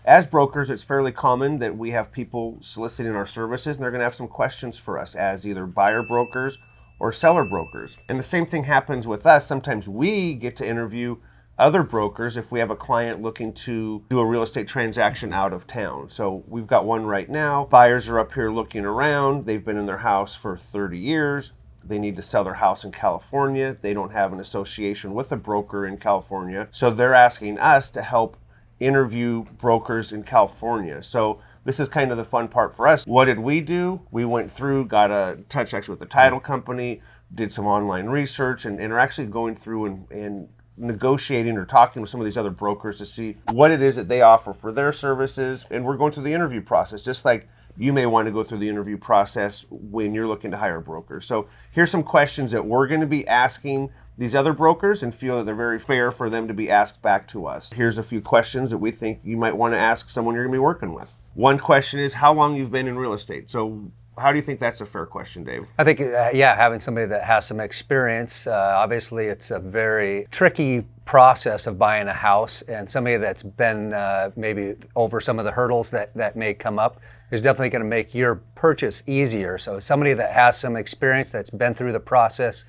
as brokers, it's fairly common that we have people soliciting our services, and they're going to have some questions for us as either buyer brokers or seller brokers. And the same thing happens with us. Sometimes we get to interview other brokers if we have a client looking to do a real estate transaction out of town. So we've got one right now. Buyers are up here looking around. They've been in their house for 30 years. They need to sell their house in California. They don't have an association with a broker in California. So they're asking us to help interview brokers in California. So this is kind of the fun part for us. What did we do? We went through, got a touch actually with the title company, did some online research, and are actually going through and negotiating or talking with some of these other brokers to see what it is that they offer for their services. And we're going through the interview process, just like you may want to go through the interview process when you're looking to hire brokers. So here's some questions that we're going to be asking these other brokers and feel that they're very fair for them to be asked back to us. Here's a few questions that we think you might want to ask someone you're going to be working with. One question is how long you've been in real estate. So how do you think that's a fair question, Dave? I think, having somebody that has some experience. Obviously, it's a very tricky process of buying a house, and somebody that's been maybe over some of the hurdles that may come up is definitely going to make your purchase easier. So somebody that has some experience, that's been through the process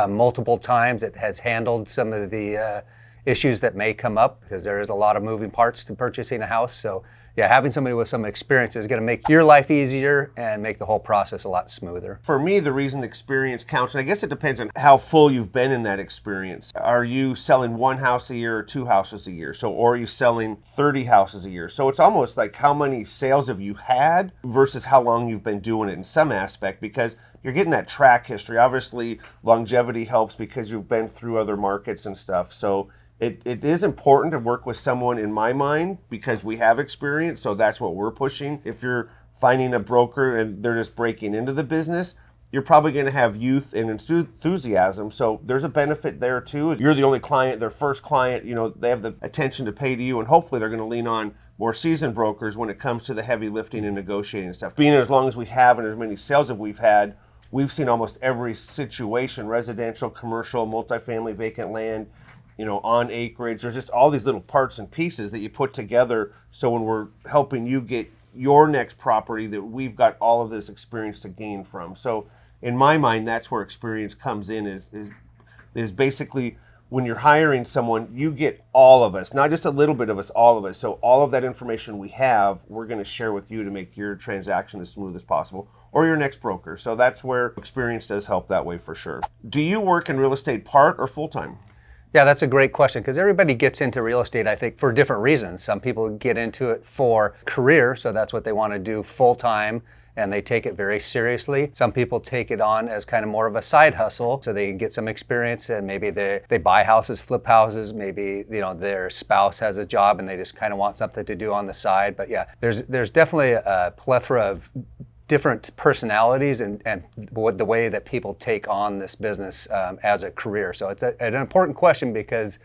multiple times, that has handled some of the issues that may come up, because there is a lot of moving parts to purchasing a house. So yeah, having somebody with some experience is going to make your life easier and make the whole process a lot smoother. For me, the reason experience counts, and I guess it depends on how full you've been in that experience. Are you selling one house a year or two houses a year? So, or are you selling 30 houses a year? So it's almost like how many sales have you had versus how long you've been doing it in some aspect, because you're getting that track history. Obviously, longevity helps because you've been through other markets and stuff. So it is important to work with someone, in my mind, because we have experience. So that's what we're pushing. If you're finding a broker and they're just breaking into the business, you're probably going to have youth and enthusiasm. So there's a benefit there too. You're the only client, their first client, they have the attention to pay to you, and hopefully they're going to lean on more seasoned brokers when it comes to the heavy lifting and negotiating stuff. Being as long as we have and as many sales as we've had, we've seen almost every situation: residential, commercial, multifamily, vacant land, on acreage. There's just all these little parts and pieces that you put together. So when we're helping you get your next property, that we've got all of this experience to gain from. So in my mind, that's where experience comes in, is basically when you're hiring someone, you get all of us, not just a little bit of us, all of us. So all of that information we have, we're going to share with you to make your transaction as smooth as possible, or your next broker. So that's where experience does help that way for sure. Do you work in real estate part or full-time? Yeah, that's a great question, because everybody gets into real estate, I think, for different reasons. Some people get into it for career, so that's what they want to do full-time, and they take it very seriously. Some people take it on as kind of more of a side hustle, so they get some experience, and maybe they buy houses, flip houses. Maybe their spouse has a job and they just kind of want something to do on the side. But yeah, there's definitely a plethora of different personalities and the way that people take on this business as a career. So it's an important question, because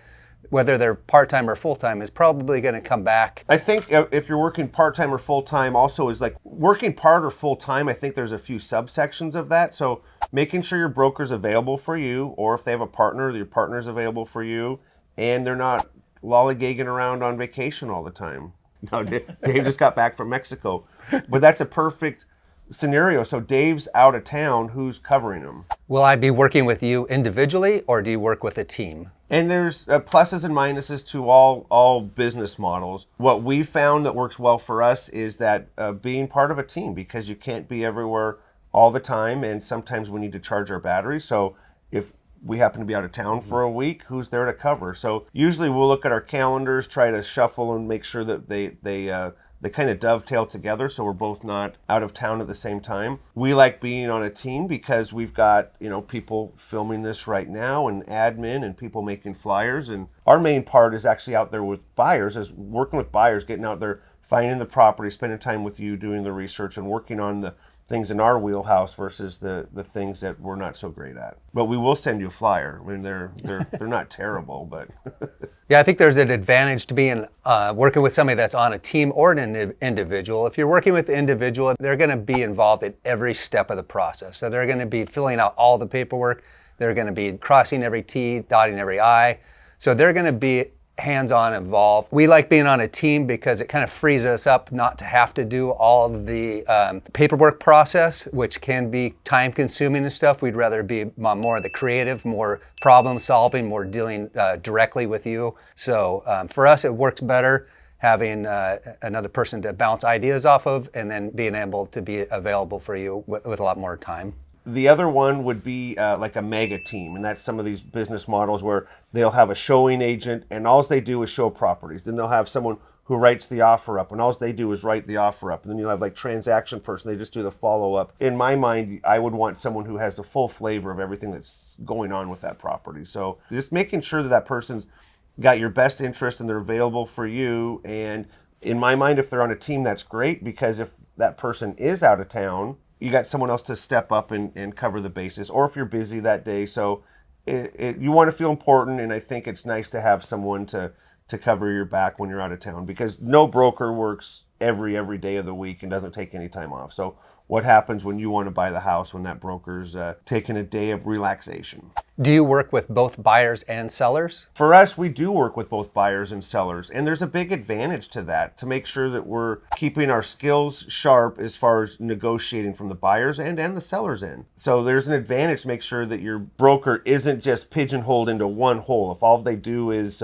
whether they're part-time or full-time is probably going to come back. I think if you're working part-time or full-time also is like working part or full-time. I think there's a few subsections of that. So making sure your broker's available for you, or if they have a partner, your partner's available for you, and they're not lollygagging around on vacation all the time. No, Dave just got back from Mexico. But that's a perfect scenario. So Dave's out of town, who's covering him? Will I be working with you individually, or do you work with a team? And there's pluses and minuses to all business models. What we found that works well for us is that being part of a team, because you can't be everywhere all the time, and sometimes we need to charge our batteries. So if we happen to be out of town for a week, who's there to cover? So usually we'll look at our calendars, try to shuffle and make sure that they kind of dovetail together, so we're both not out of town at the same time. We like being on a team because we've got, people filming this right now, and admin, and people making flyers. And our main part is actually out there with buyers, is working with buyers, getting out there, finding the property, spending time with you, doing the research, and working on the things in our wheelhouse versus the things that we're not so great at. But we will send you a flyer. I mean, they're not terrible, but yeah, I think there's an advantage to being working with somebody that's on a team or an individual. If you're working with the individual, they're going to be involved at every step of the process. So they're going to be filling out all the paperwork. They're going to be crossing every T, dotting every I. So they're going to be hands-on involved. We like being on a team because it kind of frees us up not to have to do all of the paperwork process, which can be time-consuming and stuff. We'd rather be more of the creative, more problem-solving, more dealing directly with you. So for us, it works better having another person to bounce ideas off of, and then being able to be available for you with a lot more time. The other one would be like a mega team, and that's some of these business models where they'll have a showing agent, and all they do is show properties. Then they'll have someone who writes the offer up, and all they do is write the offer up. And then you'll have like transaction person, they just do the follow-up. In my mind, I would want someone who has the full flavor of everything that's going on with that property. So just making sure that that person's got your best interest and they're available for you. And in my mind, if they're on a team, that's great, because if that person is out of town, you got someone else to step up and cover the bases, or if you're busy that day. So you want to feel important, and I think it's nice to have someone to cover your back when you're out of town, because no broker works every day of the week and doesn't take any time off. So what happens when you want to buy the house when that broker's taking a day of relaxation? Do you work with both buyers and sellers? For us, we do work with both buyers and sellers, and there's a big advantage to that, to make sure that we're keeping our skills sharp as far as negotiating from the buyers and the sellers end. So there's an advantage to make sure that your broker isn't just pigeonholed into one hole. If all they do is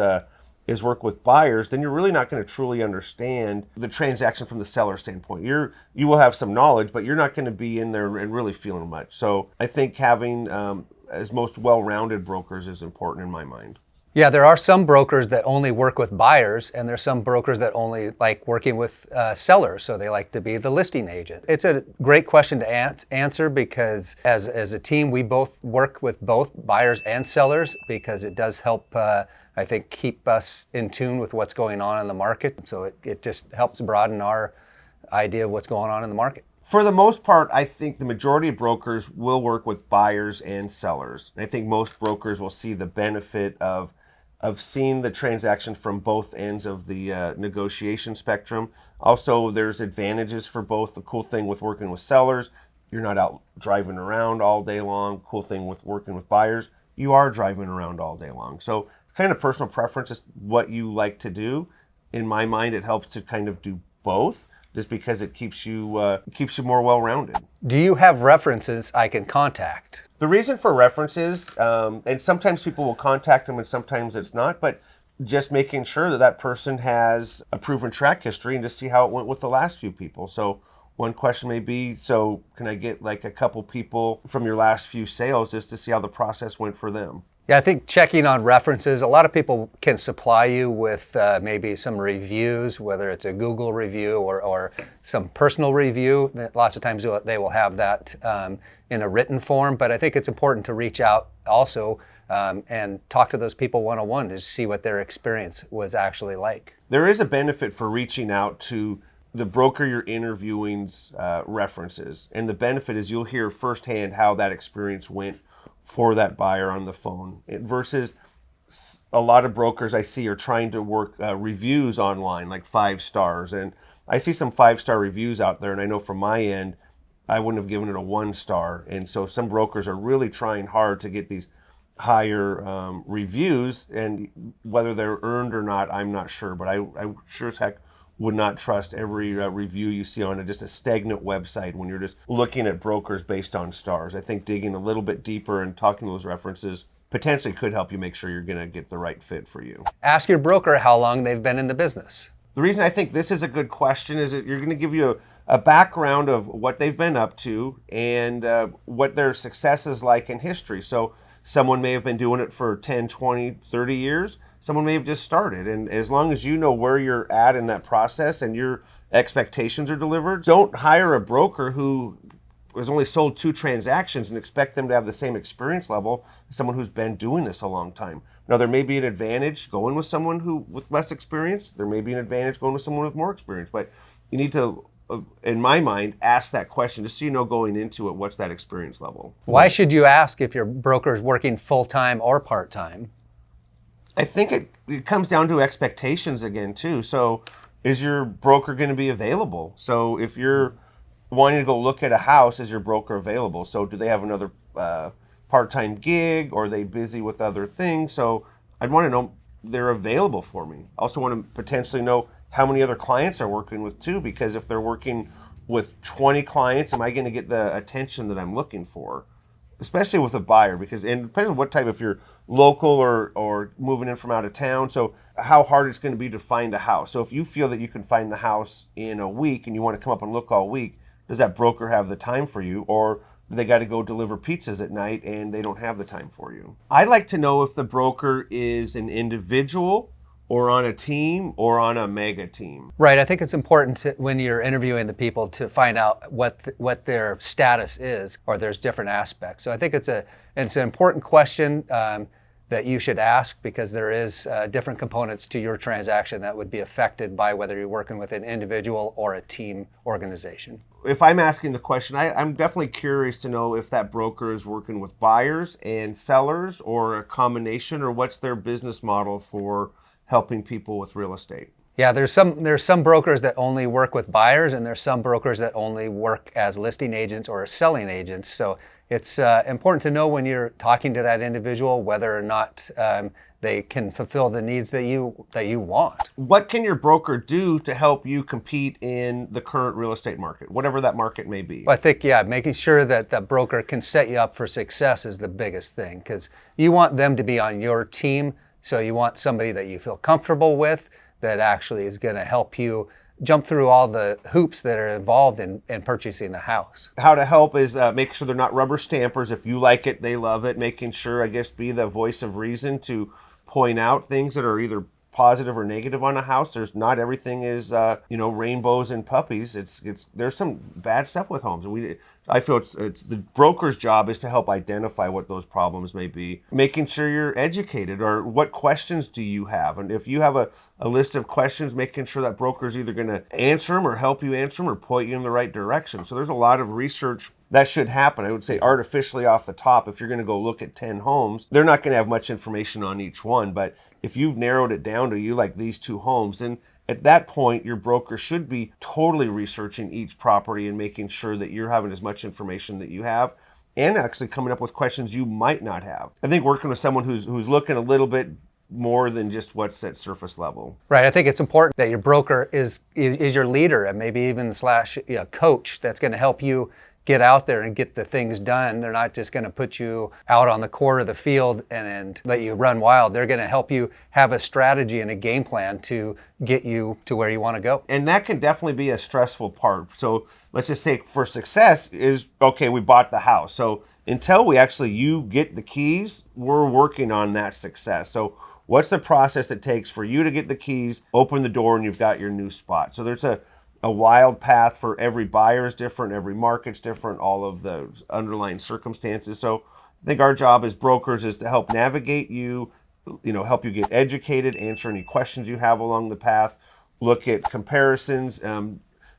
work with buyers, then you're really not going to truly understand the transaction from the seller standpoint. You will have some knowledge, but you're not going to be in there and really feeling much. So I think having as most well-rounded brokers is important in my mind. Yeah, there are some brokers that only work with buyers, and there's some brokers that only like working with sellers, so they like to be the listing agent. It's a great question to answer, because as a team, we both work with both buyers and sellers, because it does help, I think, keep us in tune with what's going on in the market. So it just helps broaden our idea of what's going on in the market. For the most part, I think the majority of brokers will work with buyers and sellers. I think most brokers will see the benefit of seeing the transaction from both ends of the negotiation spectrum. Also, there's advantages for both. The cool thing with working with sellers, you're not out driving around all day long. Cool thing with working with buyers, you are driving around all day long. So kind of personal preference is what you like to do. In my mind, it helps to kind of do both, just because it keeps you more well-rounded. Do you have references I can contact? The reason for references, and sometimes people will contact them and sometimes it's not, but just making sure that that person has a proven track history and just see how it went with the last few people. So one question may be, so can I get like a couple people from your last few sales just to see how the process went for them? Yeah, I think checking on references, a lot of people can supply you with maybe some reviews, whether it's a Google review or some personal review. Lots of times they will have that in a written form, but I think it's important to reach out also and talk to those people one-on-one to see what their experience was actually like. There is a benefit for reaching out to the broker you're interviewing's references, and the benefit is you'll hear firsthand how that experience went for that buyer on the phone, versus a lot of brokers I see are trying to work reviews online, like 5 stars. And I see some 5-star reviews out there, and I know from my end, I wouldn't have given it a 1 star. And so some brokers are really trying hard to get these higher reviews, and whether they're earned or not, I'm not sure. But I sure as heck would not trust every review you see on just a stagnant website when you're just looking at brokers based on stars. I think digging a little bit deeper and talking to those references potentially could help you make sure you're going to get the right fit for you. Ask your broker how long they've been in the business. The reason I think this is a good question is that you're going to give you a background of what they've been up to and what their success is like in history. So someone may have been doing it for 10, 20, 30 years. Someone may have just started. And as long as you know where you're at in that process and your expectations are delivered, don't hire a broker who has only sold 2 transactions and expect them to have the same experience level as someone who's been doing this a long time. Now, there may be an advantage going with someone with less experience. There may be an advantage going with someone with more experience. But you need to, in my mind, ask that question just so you know going into it, what's that experience level. Why should you ask if your broker is working full-time or part-time? I think it comes down to expectations again, too. So is your broker going to be available? So if you're wanting to go look at a house, is your broker available? So do they have another part-time gig, or are they busy with other things? So I'd want to know they're available for me. I also want to potentially know how many other clients they're working with too, because if they're working with 20 clients, am I going to get the attention that I'm looking for? Especially with a buyer, because and depending on what type, if you're local or moving in from out of town, so how hard it's going to be to find a house. So if you feel that you can find the house in a week and you want to come up and look all week, does that broker have the time for you, or they got to go deliver pizzas at night and they don't have the time for you? I like to know if the broker is an individual or on a team or on a mega team. Right. I think it's important when you're interviewing the people to find out what their status is, or there's different aspects. So I think it's an important question that you should ask, because there is different components to your transaction that would be affected by whether you're working with an individual or a team organization. If I'm asking the question, I'm definitely curious to know if that broker is working with buyers and sellers or a combination, or what's their business model for helping people with real estate. Yeah, there's some brokers that only work with buyers, and there's some brokers that only work as listing agents or selling agents. So it's important to know when you're talking to that individual whether or not they can fulfill the needs that you want. What can your broker do to help you compete in the current real estate market, whatever that market may be? Well, I think, making sure that the broker can set you up for success is the biggest thing, because you want them to be on your team. So you want somebody that you feel comfortable with, that actually is going to help you jump through all the hoops that are involved in purchasing a house. How to help is make sure they're not rubber stampers. If you like it, they love it. Making sure, I guess, be the voice of reason to point out things that are either positive or negative on a house. There's not everything is rainbows and puppies. There's some bad stuff with homes, and I feel it's the broker's job is to help identify what those problems may be. Making sure you're educated, or what questions do you have, and if you have a list of questions, making sure that broker's either going to answer them or help you answer them or point you in the right direction. So there's a lot of research that should happen. I would say artificially off the top, if you're going to go look at 10 homes, they're not going to have much information on each one, but if you've narrowed it down to you like these 2 homes, then at that point, your broker should be totally researching each property and making sure that you're having as much information that you have, and actually coming up with questions you might not have. I think working with someone who's looking a little bit more than just what's at surface level. Right. I think it's important that your broker is your leader, and maybe even / coach that's going to help you get out there and get the things done. They're not just going to put you out on the court of the field and let you run wild. They're going to help you have a strategy and a game plan to get you to where you want to go. And that can definitely be a stressful part. So let's just say for success is, okay, we bought the house. So until you get the keys, we're working on that success. So what's the process it takes for you to get the keys, open the door, and you've got your new spot? So there's a wild path for every buyer is different, every market's different, all of the underlying circumstances. So I think our job as brokers is to help navigate you, help you get educated, answer any questions you have along the path, look at comparisons,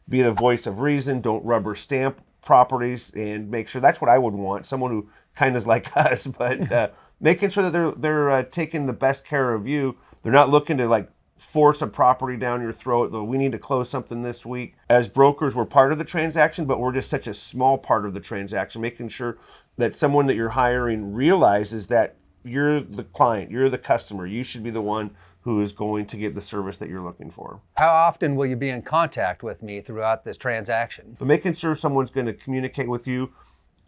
be the voice of reason, don't rubber stamp properties, and make sure that's what I would want, someone who kind of is like us, but making sure that they're taking the best care of you. They're not looking to force a property down your throat, though we need to close something this week. As brokers, we're part of the transaction, but we're just such a small part of the transaction, making sure that someone that you're hiring realizes that you're the client, you're the customer, you should be the one who is going to get the service that you're looking for. How often will you be in contact with me throughout this transaction? But making sure someone's going to communicate with you,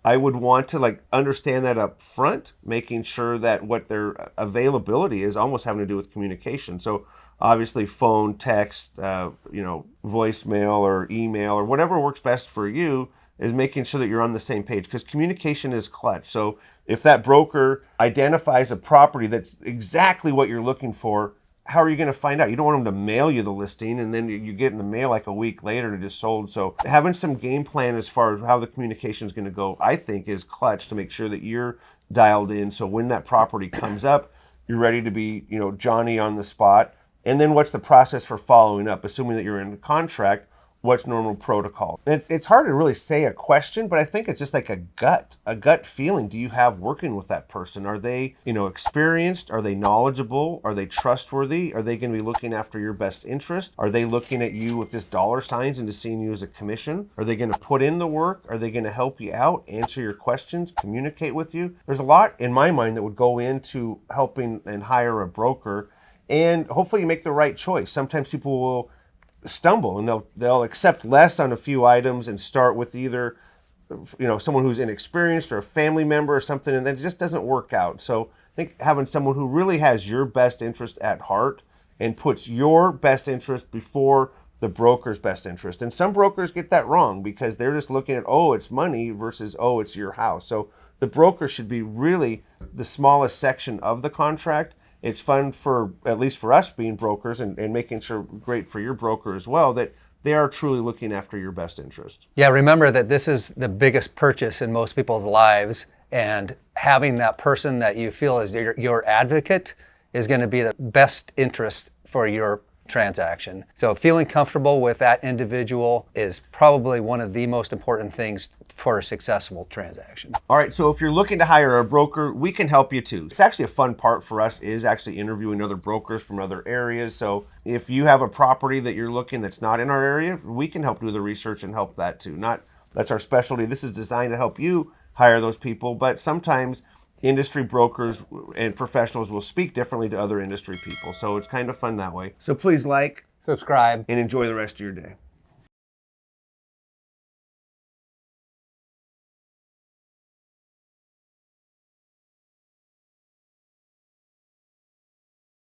I would want to understand that up front, making sure that what their availability is almost having to do with communication. So obviously phone, text, voicemail or email or whatever works best for you, is making sure that you're on the same page, because communication is clutch. So if that broker identifies a property that's exactly what you're looking for, how are you going to find out? You don't want them to mail you the listing and then you get in the mail a week later and it just sold. So having some game plan as far as how the communication is going to go, I think, is clutch to make sure that you're dialed in. So when that property comes up, you're ready to be, Johnny on the spot. And then what's the process for following up? Assuming that you're in a contract, what's normal protocol? It's hard to really say a question, but I think it's just like a gut feeling. Do you have working with that person? Are they, experienced? Are they knowledgeable? Are they trustworthy? Are they going to be looking after your best interest? Are they looking at you with just dollar signs and just seeing you as a commission? Are they going to put in the work? Are they going to help you out, answer your questions, communicate with you? There's a lot in my mind that would go into helping and hire a broker. and hopefully you make the right choice. Sometimes people will stumble and they'll accept less on a few items and start with either someone who's inexperienced or a family member or something, and that just doesn't work out. So I think having someone who really has your best interest at heart and puts your best interest before the broker's best interest. And some brokers get that wrong because they're just looking at, oh, it's money versus, oh, it's your house. So the broker should be really the smallest section of the contract. It's fun for, at least for us being brokers and making sure great for your broker as well, that they are truly looking after your best interest. Yeah, remember that this is the biggest purchase in most people's lives, and having that person that you feel is your advocate is going to be the best interest for your transaction. So feeling comfortable with that individual is probably one of the most important things for a successful transaction. All right, so if you're looking to hire a broker, we can help you too. It's actually a fun part for us is actually interviewing other brokers from other areas. So if you have a property that you're looking that's not in our area, we can help do the research and help that too. That's our specialty. This is designed to help you hire those people, but sometimes industry brokers and professionals will speak differently to other industry people. So it's kind of fun that way. So please like, subscribe, and enjoy the rest of your day.